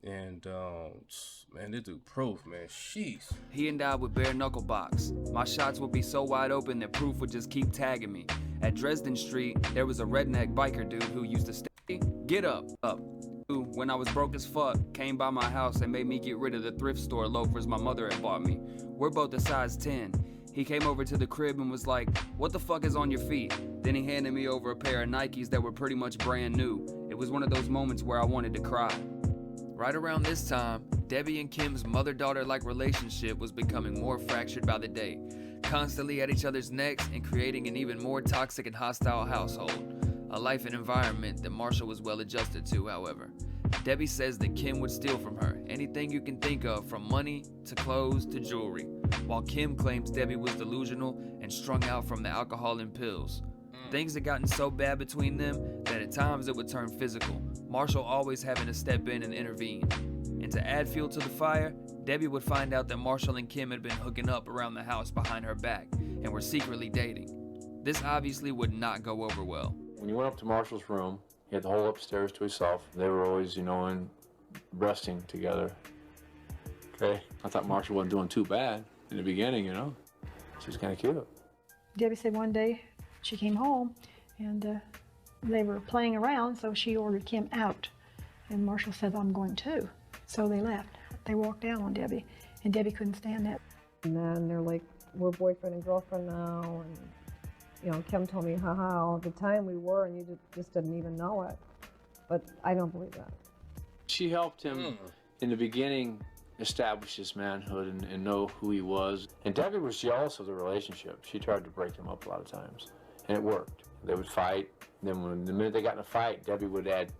And man, this dude Proof, man, sheesh. He and I would bare knuckle box. My shots would be so wide open that Proof would just keep tagging me. At Dresden Street, there was a redneck biker dude who used to stay, get up. When I was broke as fuck, came by my house and made me get rid of the thrift store loafers my mother had bought me. We're both a size 10. He came over to the crib and was like, "What the fuck is on your feet?" Then he handed me over a pair of Nikes that were pretty much brand new. It was one of those moments where I wanted to cry. Right around this time, Debbie and Kim's mother-daughter-like relationship was becoming more fractured by the day, constantly at each other's necks and creating an even more toxic and hostile household. A life and environment that Marshall was well adjusted to, however. Debbie says that Kim would steal from her anything you can think of, from money to clothes to jewelry, while Kim claims Debbie was delusional and strung out from the alcohol and pills. Things had gotten so bad between them that at times it would turn physical, Marshall always having to step in and intervene. And to add fuel to the fire, Debbie would find out that Marshall and Kim had been hooking up around the house behind her back and were secretly dating. This obviously would not go over well. When you went up to Marshall's room, he had the whole upstairs to himself. They were always, resting together. Okay? I thought Marshall wasn't doing too bad in the beginning, She was kind of cute. Debbie said one day she came home and they were playing around, so she ordered Kim out. And Marshall said, "I'm going too." So they left. They walked down on Debbie, and Debbie couldn't stand that. And then they're like, "We're boyfriend and girlfriend now." And, Kim told me how at the time we were, and you just didn't even know it. But I don't believe that. She helped him in the beginning establish his manhood and know who he was. And Debbie was jealous of the relationship. She tried to break him up a lot of times, and it worked. They would fight. Then the minute they got in a fight, Debbie would add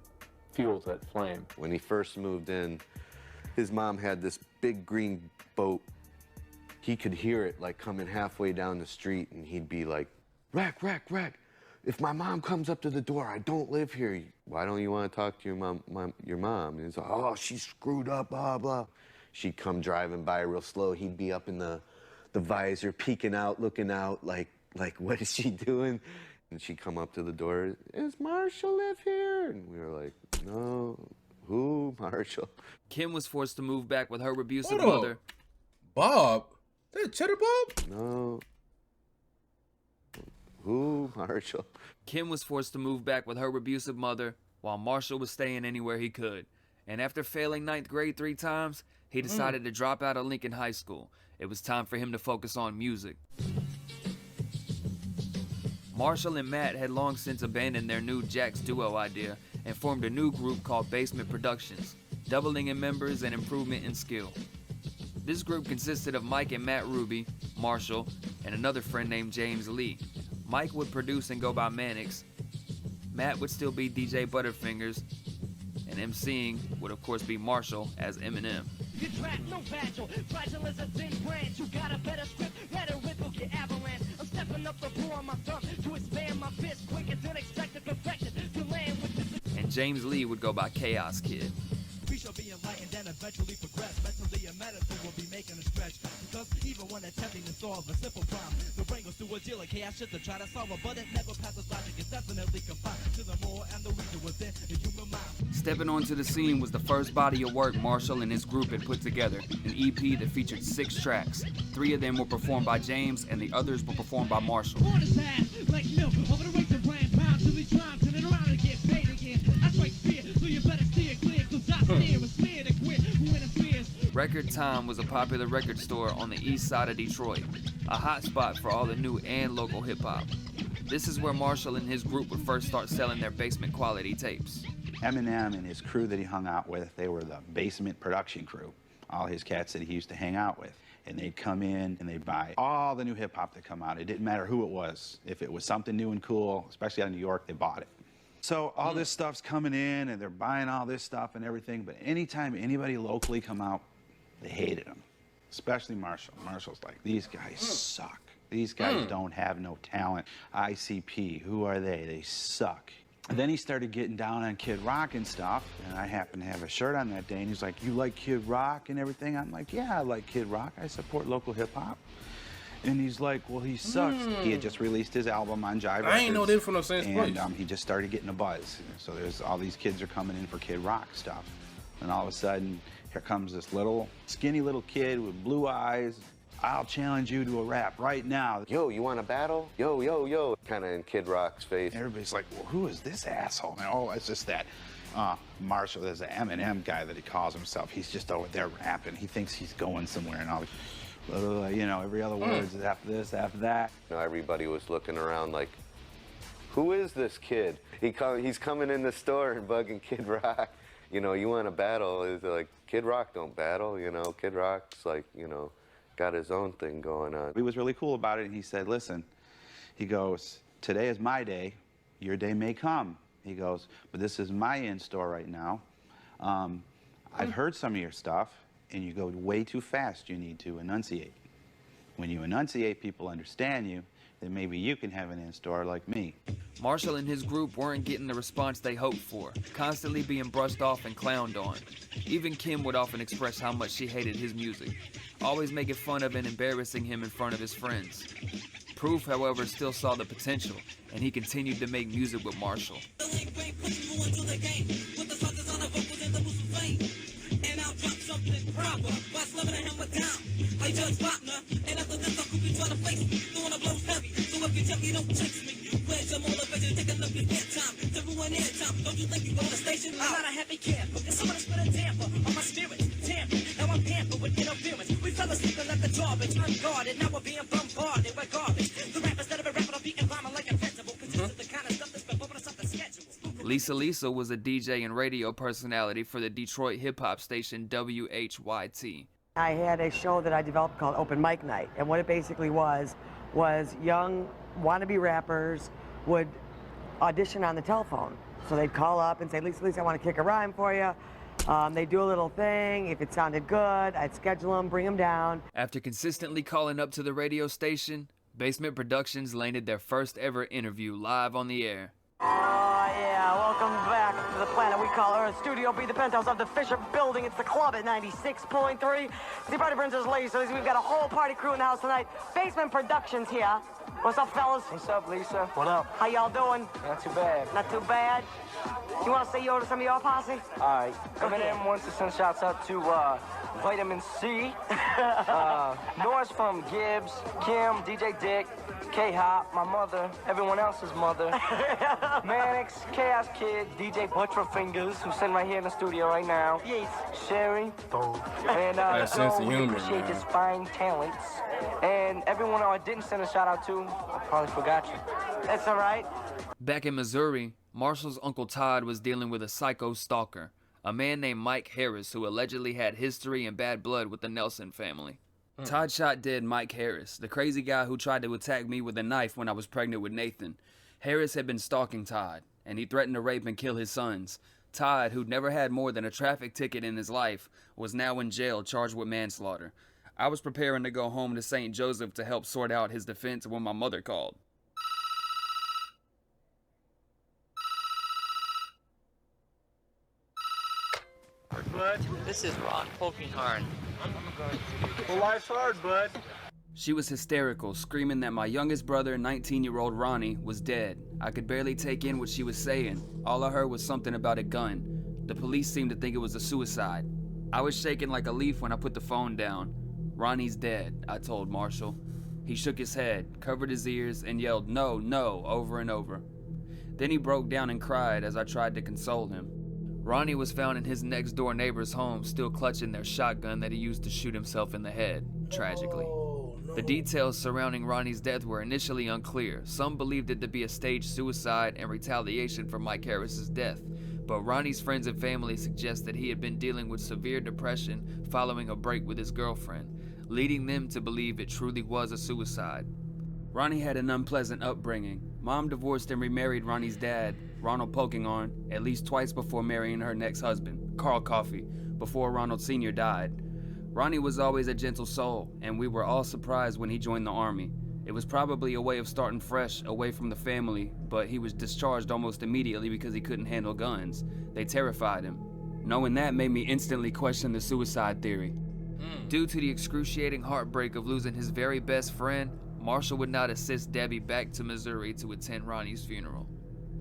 fuel to that flame. When he first moved in, his mom had this big green boat. He could hear it like coming halfway down the street, and he'd be like, "Rack, rack, rack. If my mom comes up to the door, I don't live here. Why don't you want to talk to your mom? And he's like, "Oh, she's screwed up, blah, blah." She'd come driving by real slow. He'd be up in the visor, peeking out, looking out, like, what is she doing? And she'd come up to the door, "Does Marshall live here?" And we were like, "No, who, Marshall?" Kim was forced to move back with her abusive mother. Bob? That Cheddar Bob? No. Who, Marshall? Kim was forced to move back with her abusive mother, while Marshall was staying anywhere he could. And after failing 9th grade 3 times, he decided to drop out of Lincoln High School. It was time for him to focus on music. Marshall and Matt had long since abandoned their new Jax duo idea and formed a new group called Basement Productions, doubling in members and improvement in skill. This group consisted of Mike and Matt Ruby, Marshall, and another friend named James Lee. Mike would produce and go by Mannix. Matt would still be DJ Butterfingers, and MCing would of course be Marshall as Eminem. You track no fragile, fragile as a thin branch. You got a better script, rhetoric will get avalanche. I'm stepping up the floor on my thumb to expand my fist quicker than expected perfection to land with this. And James Lee would go by Chaos Kid. We shall be enlightened and eventually progress. Mentally and medically will be making a stretch. Because even when attempting to solve a simple problem, the brain goes through a deal of chaos shit to try to solve it, but it never passes logic. It's definitely confined to the more and the region within the human mind. Stepping onto the scene was the first body of work Marshall and his group had put together, an EP that featured 6 tracks. 3 of them were performed by James, and the others were performed by Marshall. Like milk over the race of brand pound till we try and turn it around and get paid again. That's right, fear, so you better steer clear, cause I steer and smear to quit who interferes. Record Time was a popular record store on the east side of Detroit, a hot spot for all the new and local hip-hop. This is where Marshall and his group would first start selling their basement quality tapes. Eminem and his crew that he hung out with, they were the basement production crew. All his cats that he used to hang out with. And they'd come in and they'd buy all the new hip-hop that come out. It didn't matter who it was. If it was something new and cool, especially out of New York, they bought it. So all this stuff's coming in and they're buying all this stuff and everything, but anytime anybody locally come out, they hated him, especially Marshall. Marshall's like, these guys suck. These guys don't have no talent. ICP, who are they? They suck. And then he started getting down on Kid Rock and stuff, and I happened to have a shirt on that day, and he's like, "You like Kid Rock and everything?" I'm like, "Yeah, I like Kid Rock. I support local hip-hop." And he's like, "Well, he sucks." He had just released his album on Jive Records. I ain't know they from the same place. And he just started getting a buzz. So there's all these kids are coming in for Kid Rock stuff. And all of a sudden, here comes this little, skinny little kid with blue eyes. "I'll challenge you to a rap right now." "Yo, you want to battle? Yo, yo, yo." Kind of in Kid Rock's face. Everybody's like, "Well, who is this asshole?" And, "Oh, it's just that." Marshall, there's an Eminem guy that he calls himself. He's just over there rapping. He thinks he's going somewhere and all, you know, every other word is after this, after that. You know, everybody was looking around like, who is this kid? He's coming in the store and bugging Kid Rock. You know, you want to battle, is like, Kid Rock don't battle, you know. Kid Rock's like, you know, got his own thing going on. He was really cool about it, and he said, listen, he goes, today is my day, your day may come. He goes, but this is my in-store right now. I've heard some of your stuff, and you go way too fast. You need to enunciate. When you enunciate, people understand you, then maybe you can have an in-store like me. Marshall and his group weren't getting the response they hoped for, constantly being brushed off and clowned on. Even Kim would often express how much she hated his music, always making fun of and embarrassing him in front of his friends. Proof, however, still saw the potential, and he continued to make music with Marshall. Lisa was a DJ and radio personality for the Detroit hip-hop station WHYT. I had a show that I developed called Open Mic Night, and what it basically was young wannabe rappers would audition on the telephone. So they'd call up and say, Lisa, I want to kick a rhyme for you. They'd do a little thing. If it sounded good, I'd schedule them, bring them down. After consistently calling up to the radio station, Basement Productions landed their first ever interview live on the air. Yeah, welcome back to the planet we call Earth. Studio B, the penthouse of the Fisher Building. It's the club at 96.3. The party brings us ladies, so we've got a whole party crew in the house tonight. Basement Productions here. What's up, fellas? What's up, Lisa? What up? How y'all doing? Not too bad. Not too bad? You want to say yo to some of your posse? All right. Eminem wants to send shouts out to Vitamin C, Norris from Gibbs, Kim, DJ Dick, K-Hop, my mother, everyone else's mother, Mannix, Chaos Kid, DJ Butcherfingers, who's sitting right here in the studio right now. Yes. Sherry. And sense of humor, appreciate man. his fine talents. And everyone I didn't send a shout out to, I probably forgot you. That's all right. Back in Missouri, Marshall's Uncle Todd was dealing with a psycho stalker, a man named Mike Harris who allegedly had history and bad blood with the Nelson family. Todd shot dead Mike Harris, the crazy guy who tried to attack me with a knife when I was pregnant with Nathan. Harris had been stalking Todd, and he threatened to rape and kill his sons. Todd, who'd never had more than a traffic ticket in his life, was now in jail charged with manslaughter. I was preparing to go home to St. Joseph to help sort out his defense when my mother called. Bud, this is Ron poking hard. Well, life's hard, bud. She was hysterical, screaming that my youngest brother, 19-year-old Ronnie, was dead. I could barely take in what she was saying. All I heard was something about a gun. The police seemed to think it was a suicide. I was shaking like a leaf when I put the phone down. Ronnie's dead, I told Marshall. He shook his head, covered his ears, and yelled, "No, no," over and over. Then he broke down and cried as I tried to console him. Ronnie was found in his next-door neighbor's home, still clutching their shotgun that he used to shoot himself in the head, tragically. The details surrounding Ronnie's death were initially unclear. Some believed it to be a staged suicide and retaliation for Mike Harris's death, but Ronnie's friends and family suggest that he had been dealing with severe depression following a break with his girlfriend, leading them to believe it truly was a suicide. Ronnie had an unpleasant upbringing. Mom divorced and remarried Ronnie's dad, Ronald Polkinghorn, at least twice before marrying her next husband, Carl Coffey, before Ronald Sr. died. Ronnie was always a gentle soul, and we were all surprised when he joined the Army. It was probably a way of starting fresh, away from the family, but he was discharged almost immediately because he couldn't handle guns. They terrified him. Knowing that made me instantly question the suicide theory. Due to the excruciating heartbreak of losing his very best friend, Marshall would not assist Debbie back to Missouri to attend Ronnie's funeral.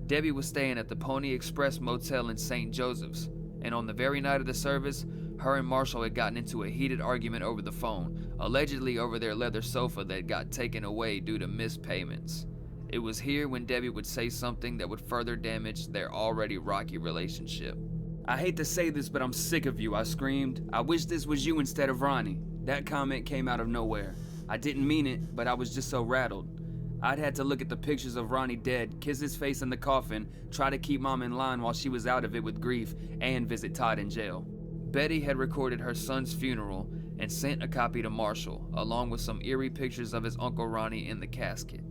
Debbie was staying at the Pony Express Motel in St. Joseph's, and on the very night of the service, her and Marshall had gotten into a heated argument over the phone, allegedly over their leather sofa that got taken away due to missed payments. It was here when Debbie would say something that would further damage their already rocky relationship. "I hate to say this, but I'm sick of you," I screamed. "I wish this was you instead of Ronnie." That comment came out of nowhere. I didn't mean it, but I was just so rattled. I'd had to look at the pictures of Ronnie dead, kiss his face in the coffin, try to keep Mom in line while she was out of it with grief, and visit Todd in jail. Betty had recorded her son's funeral and sent a copy to Marshall, along with some eerie pictures of his Uncle Ronnie in the casket.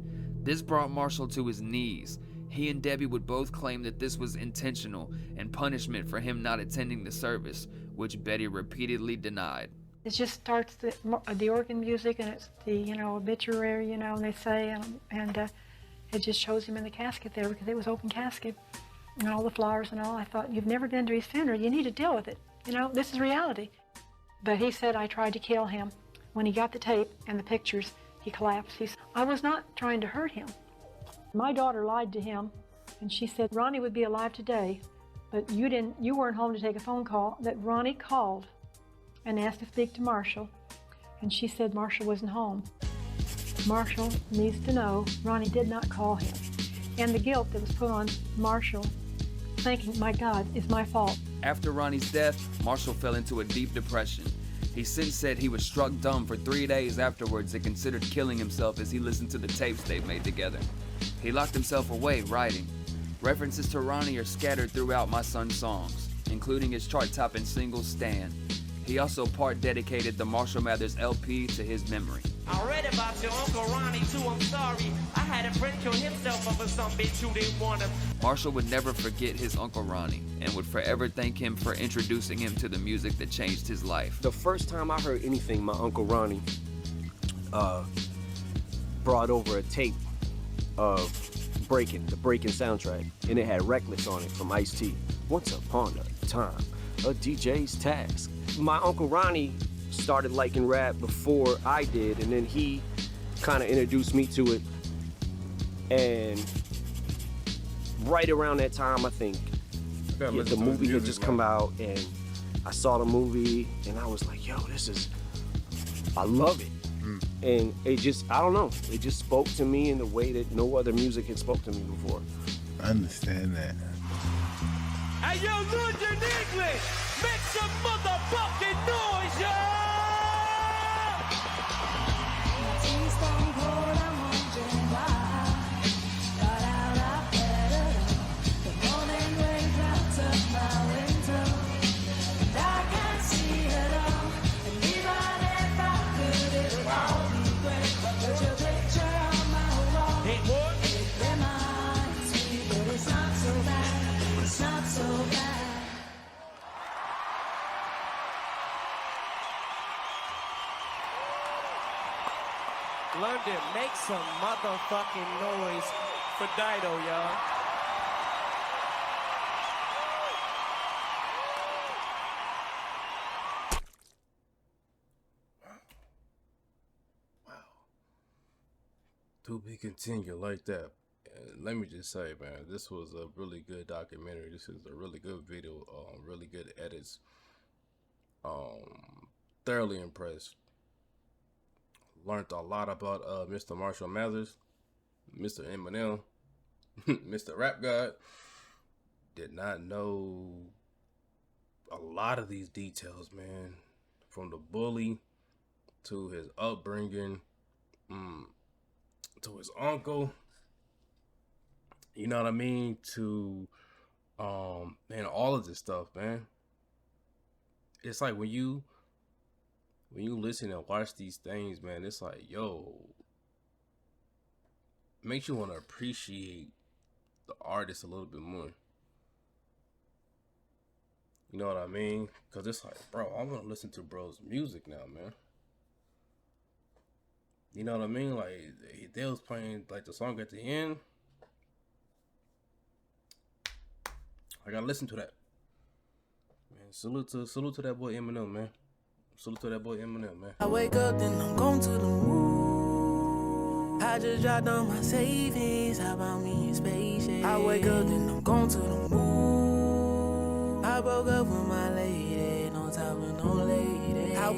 This brought Marshall to his knees. He and Debbie would both claim that this was intentional and punishment for him not attending the service, which Betty repeatedly denied. It just starts the organ music, and it's the obituary, and they say, and it just shows him in the casket there because it was open casket, and all the flowers and all. I thought, you've never been to his funeral. You need to deal with it. This is reality. But he said I tried to kill him. When he got the tape and the pictures, he collapsed. He said, I was not trying to hurt him. My daughter lied to him, and she said Ronnie would be alive today, but you weren't home to take a phone call. That Ronnie called and asked to speak to Marshall, and she said Marshall wasn't home. Marshall needs to know Ronnie did not call him, and the guilt that was put on Marshall, thinking, my God, it's my fault. After Ronnie's death, Marshall fell into a deep depression. He since said he was struck dumb for 3 days afterwards and considered killing himself as he listened to the tapes they've made together. He locked himself away writing. References to Ronnie are scattered throughout my son's songs, including his chart-topping single, Stan. He also part dedicated the Marshall Mathers LP to his memory. I read about your Uncle Ronnie too, I'm sorry. I had a friend kill himself over some bitch who didn't want him. Marshall would never forget his Uncle Ronnie and would forever thank him for introducing him to the music that changed his life. The first time I heard anything, my Uncle Ronnie brought over a tape of the Breaking soundtrack, and it had Reckless on it from Ice-T. Once upon a time, a DJ's task. My Uncle Ronnie started liking rap before I did, and then he kind of introduced me to it. And right around that time, I think, the movie had just come out, and I saw the movie, and I was like, yo, I love it. And it just, I don't know, it just spoke to me in the way that no other music had spoke to me before. I understand that. Hey, yo, London English, make some motherfucking noise, y'all! London, make some motherfucking noise for Dido, y'all. Wow. To be continued like that. And let me just say, man, this was a really good documentary. This is a really good video, really good edits. Thoroughly impressed. Learned a lot about Mr. Marshall Mathers, Mr. Eminem, Mr. Rap God. Did not know a lot of these details, man. From the bully to his upbringing, to his uncle. You know what I mean? To man, all of this stuff, man. It's like when you listen and watch these things, man, it's like, yo, makes you want to appreciate the artist a little bit more. You know what I mean? Because it's like, bro, I want to listen to bro's music now, man. You know what I mean? Like, they was playing, like, the song at the end. I gotta listen to that. Man, salute to that boy Eminem, man. Salute to that boy Eminem, man. I wake up, then I'm going to the moon. I just dropped on my savings. How about me in spaceship? I wake up, then I'm going to the